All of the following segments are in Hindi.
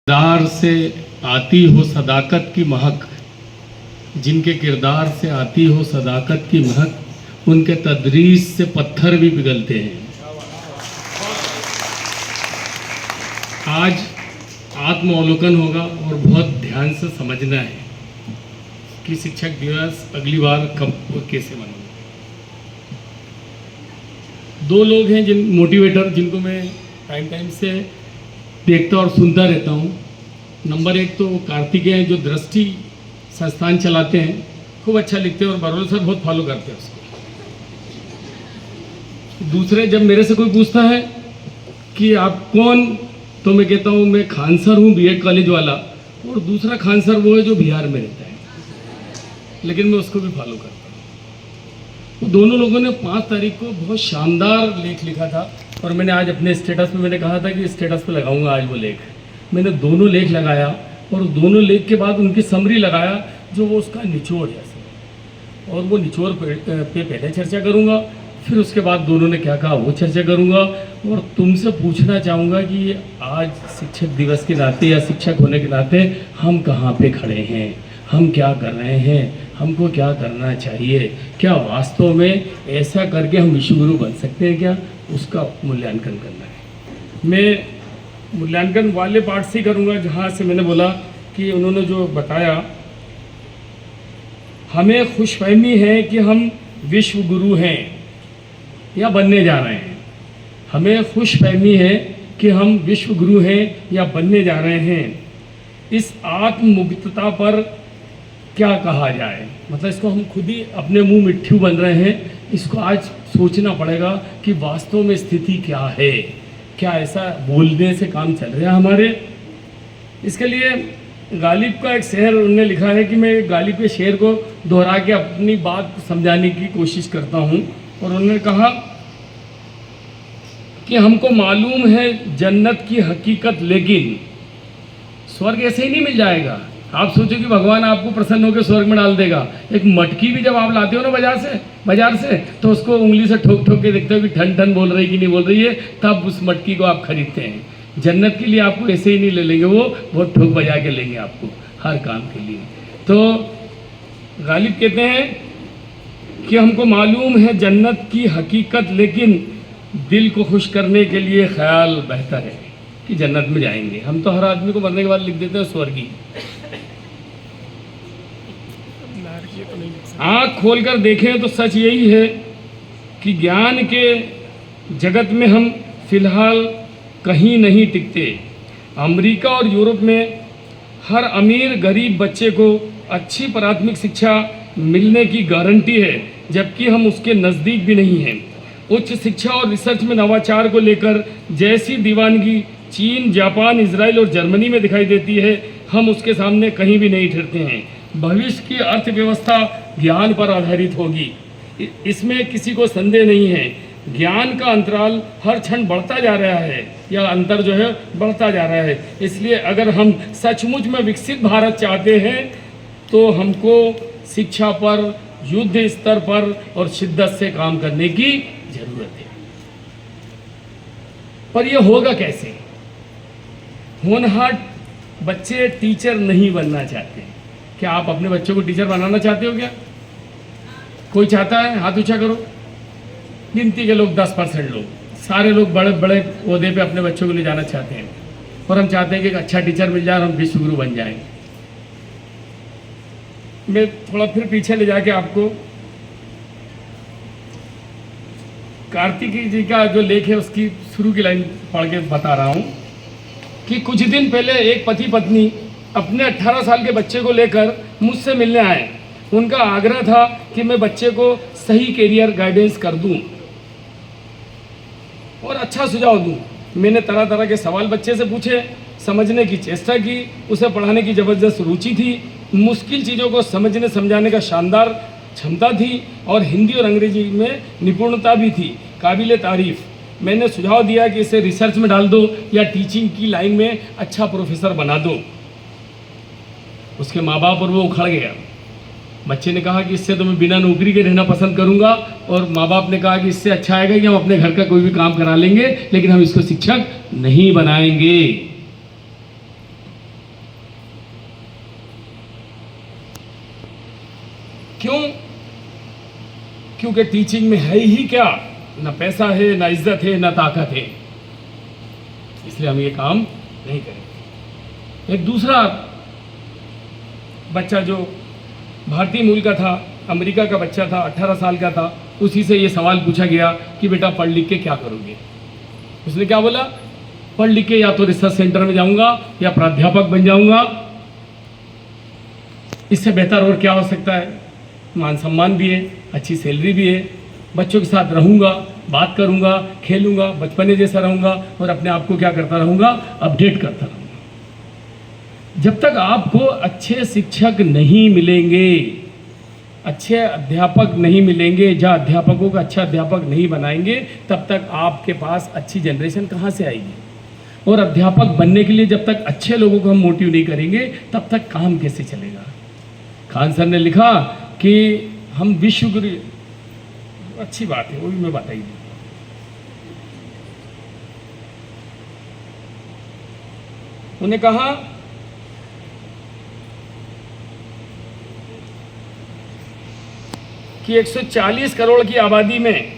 किरदार से आती हो सदाकत की महक, जिनके किरदार से आती हो सदाकत की महक, उनके तदरीस से पत्थर भी पिघलते हैं। आज आत्मावलोकन होगा और बहुत ध्यान से समझना है कि शिक्षक दिवस अगली बार कब और कैसे मनाऊं। दो लोग हैं जिन मोटिवेटर जिनको मैं टाइम से देखता और सुनता रहता हूँ। नंबर एक तो कार्तिकेय हैं जो दृष्टि संस्थान चलाते हैं, खूब अच्छा लिखते हैं और बरोल सर बहुत फॉलो करते हैं उसको। दूसरे जब मेरे से कोई पूछता है कि आप कौन, तो मैं कहता हूँ मैं खान सर हूँ बीएड कॉलेज वाला, और दूसरा खान सर वो है जो बिहार में रहता है, लेकिन मैं उसको भी फॉलो करता हूँ। दोनों लोगों ने 5 तारीख को बहुत शानदार लेख लिखा था और मैंने आज अपने स्टेटस पे मैंने कहा था कि स्टेटस पे लगाऊंगा आज वो लेख। मैंने दोनों लेख लगाया और दोनों लेख के बाद उनकी समरी लगाया जो वो उसका निचोड़ है, और वो निचोड़ पे पहले चर्चा करूंगा, फिर उसके बाद दोनों ने क्या कहा वो चर्चा करूंगा। और तुमसे पूछना चाहूँगा कि आज शिक्षक दिवस के नाते या शिक्षक होने के नाते हम कहाँ पे खड़े हैं, हम क्या कर रहे हैं, हमको क्या करना चाहिए, क्या वास्तव में ऐसा करके हम विश्वगुरु बन सकते हैं क्या, उसका मूल्यांकन करना है। मैं मूल्यांकन वाले पार्ट से करूँगा जहाँ से मैंने बोला कि उन्होंने जो बताया, हमें खुशफहमी है कि हम विश्वगुरु हैं या बनने जा रहे हैं। हमें खुशफहमी है कि हम विश्वगुरु हैं या बनने जा रहे हैं। इस आत्ममुक्तता पर क्या कहा जाए, मतलब इसको हम खुद ही अपने मुंह मिट्ठू बन रहे हैं। इसको आज सोचना पड़ेगा कि वास्तव में स्थिति क्या है, क्या ऐसा बोलने से काम चल रहा है हमारे। इसके लिए गालिब का एक शेर उन्होंने लिखा है कि मैं गालिब के शेर को दोहरा के अपनी बात समझाने की कोशिश करता हूँ। और उन्होंने कहा कि हमको मालूम है जन्नत की हकीकत, लेकिन स्वर्ग ऐसे ही नहीं मिल जाएगा। आप सोचो कि भगवान आपको प्रसन्न होकर स्वर्ग में डाल देगा। एक मटकी भी जब आप लाते हो ना बाजार से तो उसको उंगली से ठोक ठोक के देखते हो कि ठन ठन बोल रही कि नहीं बोल रही है, तब उस मटकी को आप खरीदते हैं। जन्नत के लिए आपको ऐसे ही नहीं ले लेंगे, वो बहुत ठोक बजा के लेंगे आपको हर काम के लिए। तो गालिब कहते हैं कि हमको मालूम है जन्नत की हकीकत, लेकिन दिल को खुश करने के लिए ख्याल बेहतर है कि जन्नत में जाएंगे। हम तो हर आदमी को मरने के बाद लिख देते हैं स्वर्गीय। आँख खोलकर देखें तो सच यही है कि ज्ञान के जगत में हम फिलहाल कहीं नहीं टिकते। अमेरिका और यूरोप में हर अमीर गरीब बच्चे को अच्छी प्राथमिक शिक्षा मिलने की गारंटी है, जबकि हम उसके नज़दीक भी नहीं हैं। उच्च शिक्षा और रिसर्च में नवाचार को लेकर जैसी दीवानगी चीन, जापान, इजराइल और जर्मनी में दिखाई देती है, हम उसके सामने कहीं भी नहीं ठहरते हैं। भविष्य की अर्थव्यवस्था ज्ञान पर आधारित होगी, इसमें किसी को संदेह नहीं है। ज्ञान का अंतराल हर क्षण बढ़ता जा रहा है, या अंतर जो है बढ़ता जा रहा है। इसलिए अगर हम सचमुच में विकसित भारत चाहते हैं तो हमको शिक्षा पर युद्ध स्तर पर और शिद्दत से काम करने की जरूरत है। पर यह होगा कैसे? होनहार बच्चे टीचर नहीं बनना चाहते। क्या आप अपने बच्चों को टीचर बनाना चाहते हो क्या? कोई चाहता है? हाथ ऊंचा करो। गिनती के लोग 10% लोग, सारे लोग बड़े बड़े ओहदे पे अपने बच्चों को ले जाना चाहते हैं, और हम चाहते हैं कि एक अच्छा टीचर मिल जाए और हम विश्वगुरु बन जाएं। मैं थोड़ा फिर पीछे ले जाके आपको कार्तिकेय जी का जो लेख है उसकी शुरू की लाइन पढ़ के बता रहा हूँ कि कुछ दिन पहले एक पति पत्नी अपने 18 साल के बच्चे को लेकर मुझसे मिलने आए। उनका आग्रह था कि मैं बच्चे को सही कैरियर गाइडेंस कर दूं और अच्छा सुझाव दूं। मैंने तरह तरह के सवाल बच्चे से पूछे, समझने की चेष्टा की। उसे पढ़ाने की ज़बरदस्त रुचि थी, मुश्किल चीज़ों को समझने समझाने का शानदार क्षमता थी, और हिंदी और अंग्रेजी में निपुणता भी थी, काबिले तारीफ़। मैंने सुझाव दिया कि इसे रिसर्च में डाल दो या टीचिंग की लाइन में अच्छा प्रोफेसर बना दो। उसके माँ बाप और वो उखड़ गया। बच्चे ने कहा कि इससे तो मैं बिना नौकरी के रहना पसंद करूंगा, और माँ बाप ने कहा कि इससे अच्छा आएगा कि हम अपने घर का कोई भी काम करा लेंगे, लेकिन हम इसको शिक्षक नहीं बनाएंगे। क्यों? क्योंकि टीचिंग में है ही क्या, ना पैसा है, ना इज्जत है, ना ताकत है, इसलिए हम ये काम नहीं करेंगे। एक दूसरा बच्चा जो भारतीय मूल का था, अमेरिका का बच्चा था, 18 साल का था, उसी से ये सवाल पूछा गया कि बेटा पढ़ लिख के क्या करोगे? उसने क्या बोला? पढ़ लिख के या तो रिसर्च सेंटर में जाऊंगा या प्राध्यापक बन जाऊंगा, इससे बेहतर और क्या हो सकता है? मान सम्मान भी है, अच्छी सैलरी भी है, बच्चों के साथ रहूंगा, बात करूंगा, खेलूंगा, बचपने जैसा रहूंगा और अपने आप को क्या करता रहूंगा? अपडेट करता रहूंगा। जब तक आपको अच्छे शिक्षक नहीं मिलेंगे, अच्छे अध्यापक नहीं मिलेंगे, जहाँ अध्यापकों का अच्छा अध्यापक नहीं बनाएंगे, तब तक आपके पास अच्छी जनरेशन कहाँ से आएगी? और अध्यापक बनने के लिए जब तक अच्छे लोगों को हम मोटिव नहीं करेंगे, तब तक काम कैसे चलेगा? खान सर ने लिखा कि हम विश्व गुरु, अच्छी बात है, वो भी मैं बताइए। उन्होंने कहा कि 140 करोड़ की आबादी में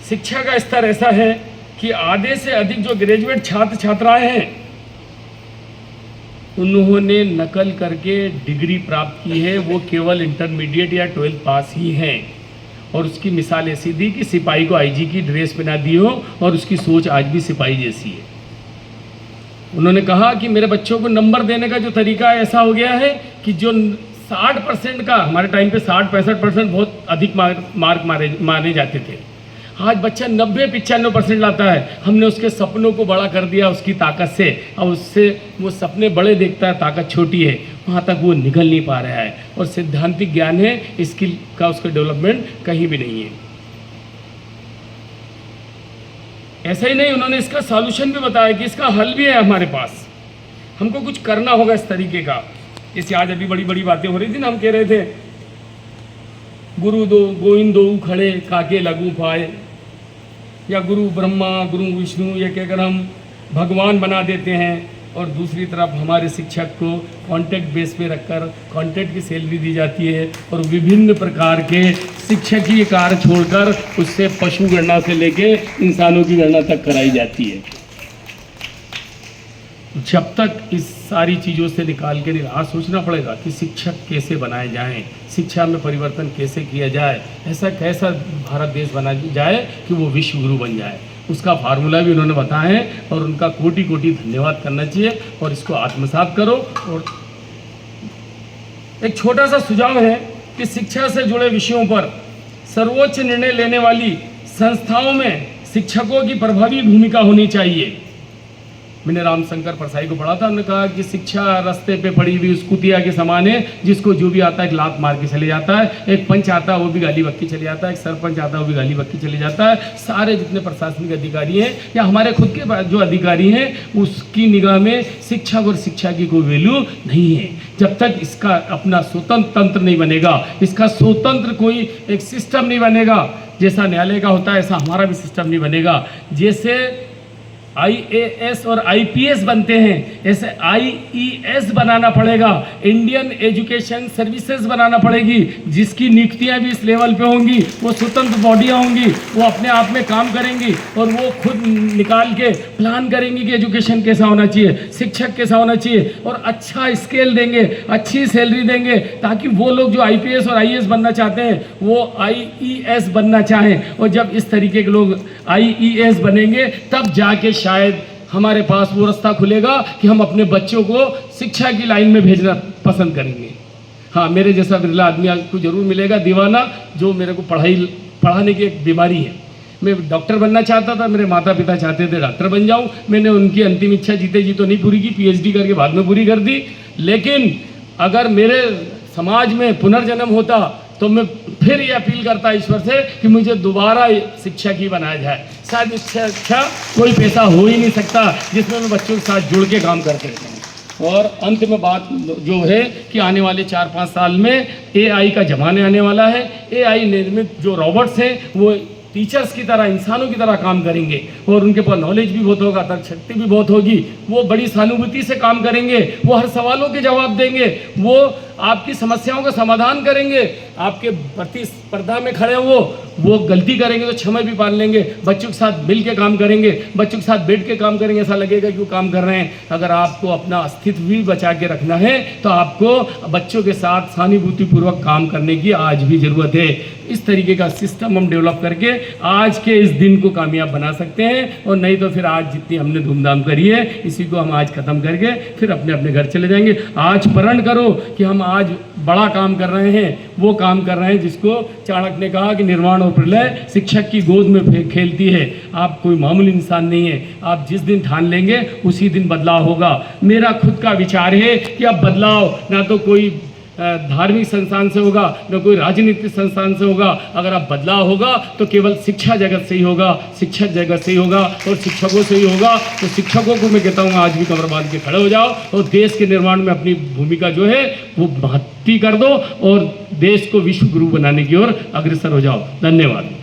शिक्षा का स्तर ऐसा है कि आधे से अधिक जो ग्रेजुएट छात्र छात्राएं हैं, उन्होंने नकल करके डिग्री प्राप्त की है, वो केवल इंटरमीडिएट या 12th पास ही हैं। और उसकी मिसाल ऐसी दी कि सिपाही को आईजी की ड्रेस पहना दी हो और उसकी सोच आज भी सिपाही जैसी है। उन्होंने कहा कि मेरे बच्चों को नंबर देने का जो तरीका ऐसा हो गया है कि जो 60% का, हमारे टाइम पे 60-65% बहुत अधिक मार्क माने जाते थे, आज बच्चा 90-95% लाता है। हमने उसके सपनों को बड़ा कर दिया उसकी ताकत से, अब उससे वो सपने बड़े देखता है, ताकत छोटी है, वहाँ तक वो निकल नहीं पा रहा है। और सिद्धांतिक ज्ञान है, स्किल का उसका डेवलपमेंट कहीं भी नहीं है। ऐसा ही नहीं, उन्होंने इसका सॉल्यूशन भी बताया कि इसका हल भी है हमारे पास, हमको कुछ करना होगा इस तरीके का। जैसे आज अभी बड़ी बड़ी बातें हो रही थी ना, हम कह रहे थे गुरु दो गोविंद दो खड़े काके लगू पाए, या गुरु ब्रह्मा गुरु विष्णु, ये कहकर हम भगवान बना देते हैं। और दूसरी तरफ हमारे शिक्षक को कॉन्ट्रैक्ट बेस पे रखकर कॉन्ट्रैक्ट की सैलरी दी जाती है और विभिन्न प्रकार के शिक्षकीय कार्य छोड़कर उससे पशु गणना से लेके इंसानों की गणना तक कराई जाती है। जब तक इस सारी चीज़ों से निकाल के आज सोचना पड़ेगा कि शिक्षक कैसे बनाए जाएं, शिक्षा में परिवर्तन कैसे किया जाए, ऐसा कैसा भारत देश बना जाए कि वो विश्व गुरु बन जाए। उसका फार्मूला भी उन्होंने बताया है और उनका कोटि कोटि धन्यवाद करना चाहिए और इसको आत्मसात करो। और एक छोटा सा सुझाव है कि शिक्षा से जुड़े विषयों पर सर्वोच्च निर्णय लेने वाली संस्थाओं में शिक्षकों की प्रभावी भूमिका होनी चाहिए। मैंने रामशंकर परसाई को पढ़ा था, उन्होंने कहा कि शिक्षा रास्ते पे पड़ी हुई उस कुतिया के समान है जिसको जो भी आता है एक लात मार के चले जाता है, एक पंच आता है वो भी गाली बक्की चले जाता है, एक सरपंच आता है वो भी गाली बक्की चले जाता है। सारे जितने प्रशासनिक अधिकारी हैं या हमारे खुद के जो अधिकारी हैं, उसकी निगाह में शिक्षक और शिक्षा की कोई वैल्यू नहीं है। जब तक इसका अपना स्वतंत्र तंत्र नहीं बनेगा, इसका स्वतंत्र कोई एक सिस्टम नहीं बनेगा, जैसा न्यायालय का होता है ऐसा हमारा भी सिस्टम नहीं बनेगा। जैसे IAS और IPS बनते हैं, ऐसे IES बनाना पड़ेगा, इंडियन एजुकेशन सर्विसेज बनाना पड़ेगी, जिसकी नियुक्तियां भी इस लेवल पे होंगी। वो स्वतंत्र बॉडियां होंगी, वो अपने आप में काम करेंगी और वो खुद निकाल के प्लान करेंगी कि एजुकेशन कैसा होना चाहिए, शिक्षक कैसा होना चाहिए, और अच्छा स्केल देंगे, अच्छी सैलरी देंगे, ताकि वो लोग जो IPS और IAS बनना चाहते हैं वो IES बनना चाहें। और जब इस तरीके के लोग IES बनेंगे तब जाके शायद हमारे पास वो रास्ता खुलेगा कि हम अपने बच्चों को शिक्षा की लाइन में भेजना पसंद करेंगे। हाँ, मेरे जैसा बिरला आदमी आपको जरूर मिलेगा दीवाना, जो मेरे को पढ़ाने की एक बीमारी है। मैं डॉक्टर बनना चाहता था, मेरे माता पिता चाहते थे डॉक्टर बन जाऊं, मैंने उनकी अंतिम इच्छा जीते जी तो नहीं पूरी की, PhD करके बाद में पूरी कर दी। लेकिन अगर मेरे समाज में पुनर्जन्म होता तो मैं फिर ये अपील करता ईश्वर से कि मुझे दोबारा शिक्षक ही बनाया जाए। शायद इससे अच्छा कोई पैसा हो ही नहीं सकता जिसमें मैं बच्चों के साथ जुड़ के काम करते रहता हूँ। और अंत में बात जो है कि आने वाले 4-5 साल में AI का ज़माना आने वाला है। AI निर्मित जो रोबोट्स हैं वो टीचर्स की तरह, इंसानों की तरह काम करेंगे और उनके पास नॉलेज भी बहुत होगा, तर्क शक्ति भी बहुत होगी, वो बड़ी सहानुभूति से काम करेंगे, वो हर सवालों के जवाब देंगे, वो आपकी समस्याओं का समाधान करेंगे, आपके प्रतिस्पर्धा में खड़े वो गलती करेंगे तो क्षमा भी पाल लेंगे, बच्चों के साथ मिल के काम करेंगे, बच्चों के साथ बैठ के काम करेंगे, ऐसा लगेगा कि वो काम कर रहे हैं। अगर आपको अपना अस्तित्व भी बचा के रखना है तो आपको बच्चों के साथ सहानुभूतिपूर्वक काम करने की आज भी ज़रूरत है। इस तरीके का सिस्टम हम डेवलप करके आज के इस दिन को कामयाब बना सकते हैं, और नहीं तो फिर आज जितनी हमने धूमधाम करी है इसी को हम आज ख़त्म करके फिर अपने अपने घर चले जाएंगे। आज प्रण करो कि हम आज बड़ा काम कर रहे हैं, वो काम कर रहे हैं जिसको चाणक्य ने कहा कि निर्वाण और प्रलय शिक्षक की गोद में खेलती है। आप कोई मामूली इंसान नहीं है, आप जिस दिन ठान लेंगे उसी दिन बदलाव होगा। मेरा खुद का विचार है कि अब बदलाव ना तो कोई धार्मिक संस्थान से होगा, न कोई राजनीतिक संस्थान से होगा। अगर आप बदलाव होगा तो केवल शिक्षा जगत से ही होगा, शिक्षक जगत से ही होगा और शिक्षकों से ही होगा। तो शिक्षकों को मैं कहता हूँ आज भी कमर बांध के खड़े हो जाओ और देश के निर्माण में अपनी भूमिका जो है वो महत्ती कर दो और देश को विश्व गुरु बनाने की ओर अग्रसर हो जाओ। धन्यवाद।